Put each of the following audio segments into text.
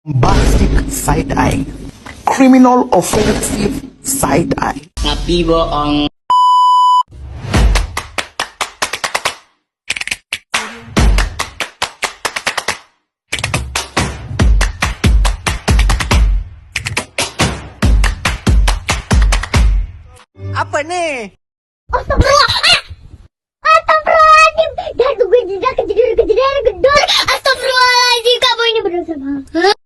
Bombastic side eye, criminal offensive side eye. Tapi bohong. Apa nih? Astagfirullah. Astagfirullahaladzim. Dan gue tidak kejadian gedor. Astagfirullahaladzim. Kamu ini berdosa banget.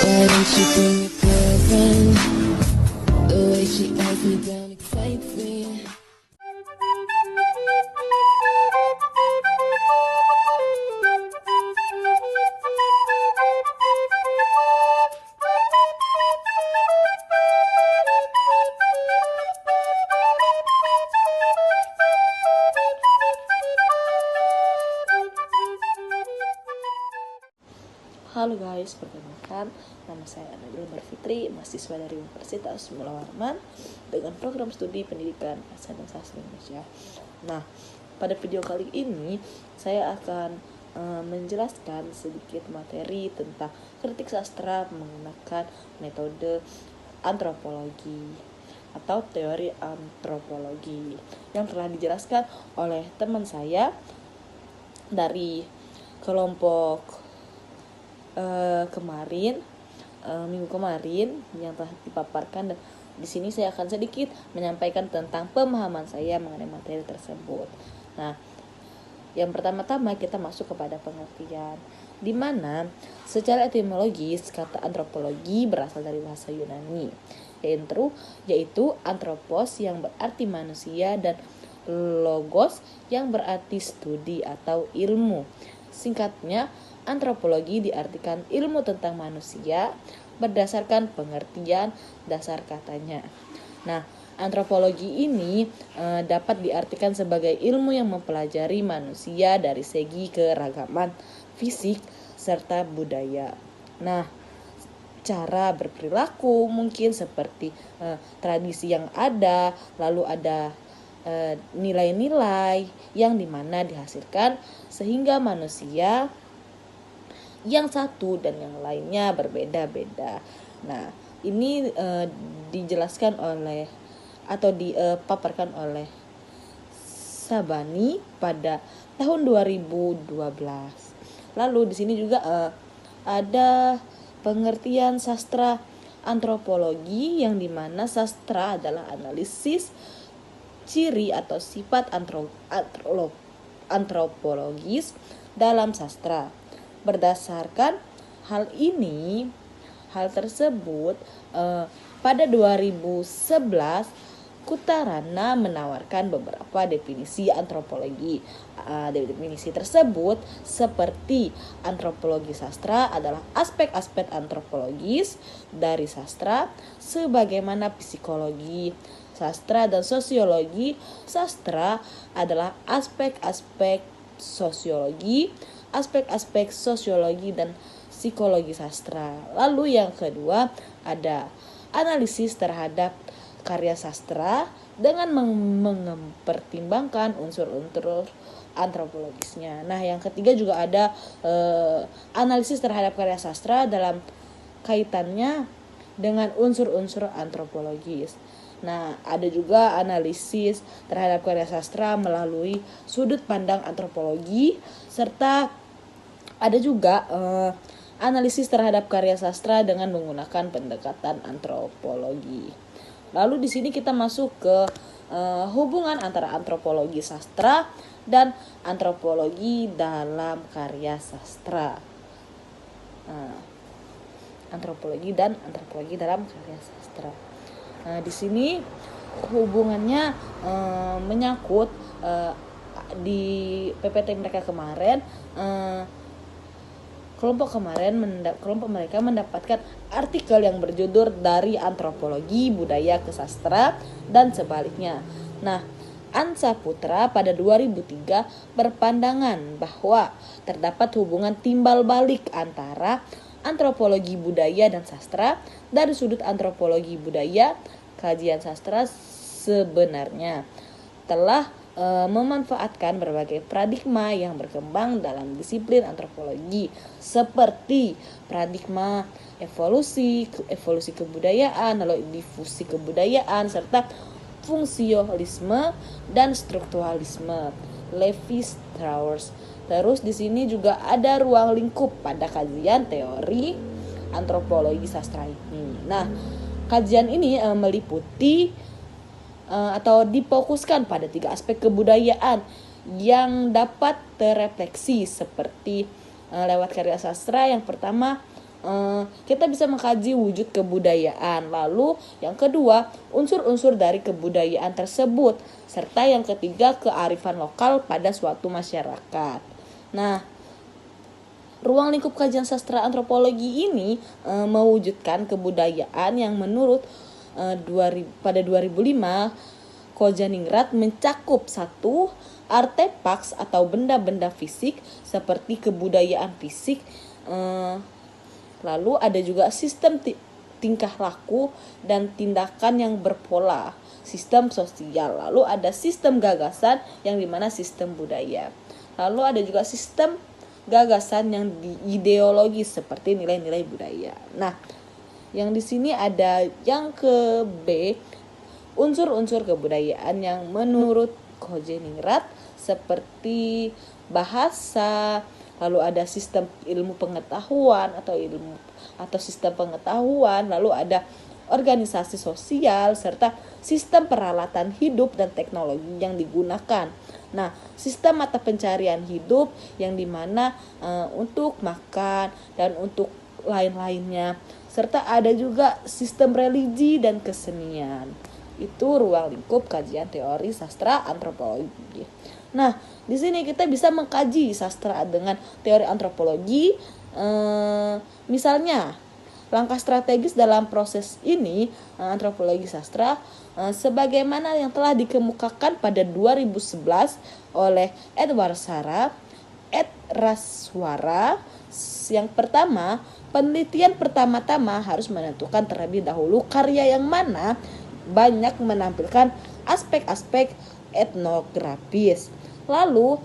Why don't you bring your girlfriend? The way she eyes me down excites me. Halo guys, perkenalkan nama saya Anadil Fitri, mahasiswa dari Universitas Mula Warman dengan program studi pendidikan bahasa dan sastra Indonesia. Nah, pada video kali ini saya akan menjelaskan sedikit materi tentang kritik sastra menggunakan metode antropologi atau teori antropologi yang telah dijelaskan oleh teman saya dari kelompok minggu kemarin yang telah dipaparkan, dan di sini saya akan sedikit menyampaikan tentang pemahaman saya mengenai materi tersebut. Nah, yang pertama-tama kita masuk kepada pengertian, di mana secara etimologis kata antropologi berasal dari bahasa Yunani, yaitu anthropos yang berarti manusia dan logos yang berarti studi atau ilmu. Singkatnya, antropologi diartikan ilmu tentang manusia berdasarkan pengertian dasar katanya. Nah, antropologi ini dapat diartikan sebagai ilmu yang mempelajari manusia dari segi keragaman fisik serta budaya. Nah, cara berperilaku mungkin seperti tradisi yang ada, lalu ada nilai-nilai yang dimana dihasilkan sehingga manusia yang satu dan yang lainnya berbeda-beda. Nah, ini dijelaskan oleh atau dipaparkan oleh Sabani pada tahun 2012. Lalu di sini juga ada pengertian sastra antropologi yang dimana sastra adalah analisis ciri atau sifat antropologis dalam sastra. Berdasarkan hal tersebut pada 2011 Kutarana menawarkan beberapa definisi antropologi. Definisi tersebut seperti antropologi sastra adalah aspek-aspek antropologis dari sastra sebagaimana psikologi sastra dan sosiologi sastra adalah aspek-aspek sosiologi dan psikologi sastra. Lalu yang kedua ada analisis terhadap karya sastra dengan mempertimbangkan unsur-unsur antropologisnya. Nah, yang ketiga juga ada analisis terhadap karya sastra dalam kaitannya dengan unsur-unsur antropologis. Nah, ada juga analisis terhadap karya sastra melalui sudut pandang antropologi, serta ada juga analisis terhadap karya sastra dengan menggunakan pendekatan antropologi. Lalu di sini kita masuk ke hubungan antara antropologi sastra dan antropologi dalam karya sastra. Antropologi dalam karya sastra. Nah, di sini hubungannya menyangkut di PPT mereka kemarin, kelompok mereka mendapatkan artikel yang berjudul Dari Antropologi Budaya ke Sastra dan sebaliknya. Nah, Ansa Putra pada 2003 berpandangan bahwa terdapat hubungan timbal balik antara antropologi budaya dan sastra. Dari sudut antropologi budaya, kajian sastra sebenarnya telah memanfaatkan berbagai paradigma yang berkembang dalam disiplin antropologi seperti paradigma evolusi kebudayaan, lalu difusi kebudayaan, serta fungsionalisme dan strukturalisme Levi-Strauss. Terus di sini juga ada ruang lingkup pada kajian teori antropologi sastra ini. Nah, kajian ini meliputi atau difokuskan pada 3 aspek kebudayaan yang dapat terrefleksi seperti lewat karya sastra. Yang pertama, kita bisa mengkaji wujud kebudayaan. Lalu yang kedua, unsur-unsur dari kebudayaan tersebut. Serta yang ketiga, kearifan lokal pada suatu masyarakat. Nah, ruang lingkup kajian sastra antropologi ini mewujudkan kebudayaan yang menurut pada 2005 Kojaningrat mencakup 1. Artefaks atau benda-benda fisik seperti kebudayaan fisik, lalu ada juga sistem tingkah laku dan tindakan yang berpola, sistem sosial, lalu ada sistem gagasan yang dimana sistem budaya, lalu ada juga sistem gagasan yang ideologis seperti nilai-nilai budaya. Nah, yang di sini ada yang ke B, unsur-unsur kebudayaan yang menurut Kojaningrat seperti bahasa, lalu ada sistem ilmu pengetahuan atau sistem pengetahuan, lalu ada organisasi sosial serta sistem peralatan hidup dan teknologi yang digunakan. Nah, sistem mata pencarian hidup yang dimana untuk makan dan untuk lain-lainnya, serta ada juga sistem religi dan kesenian. Itu ruang lingkup kajian teori sastra antropologi. Nah, di sini kita bisa mengkaji sastra dengan teori antropologi. Misalnya, langkah strategis dalam proses ini antropologi sastra sebagaimana yang telah dikemukakan pada 2011 oleh Edward Raswara. Yang pertama, penelitian pertama-tama harus menentukan terlebih dahulu karya yang mana banyak menampilkan aspek-aspek etnografis. Lalu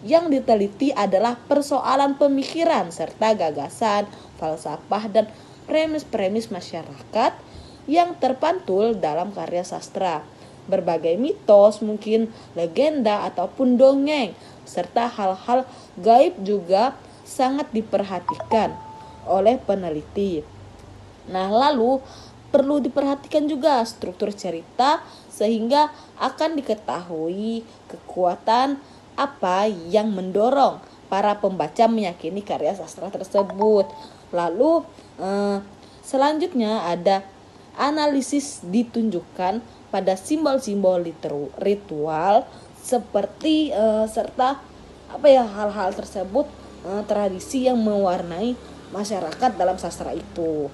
yang diteliti adalah persoalan pemikiran serta gagasan, falsafah dan premis-premis masyarakat yang terpantul dalam karya sastra. Berbagai mitos, mungkin legenda ataupun dongeng, serta hal-hal gaib juga sangat diperhatikan oleh peneliti. Nah, lalu perlu diperhatikan juga struktur cerita sehingga akan diketahui kekuatan apa yang mendorong para pembaca meyakini karya sastra tersebut. Lalu selanjutnya ada analisis ditunjukkan pada simbol-simbol ritual seperti serta hal-hal tersebut, tradisi yang mewarnai masyarakat dalam sastra itu.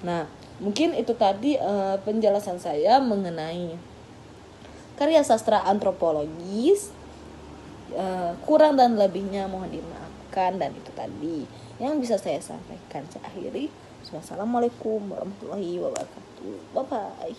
Nah, mungkin itu tadi penjelasan saya mengenai karya sastra antropologis. Kurang dan lebihnya mohon dimaafkan, dan itu tadi yang bisa saya sampaikan. Saya akhiri. Wassalamualaikum warahmatullahi wabarakatuh. Bye bye.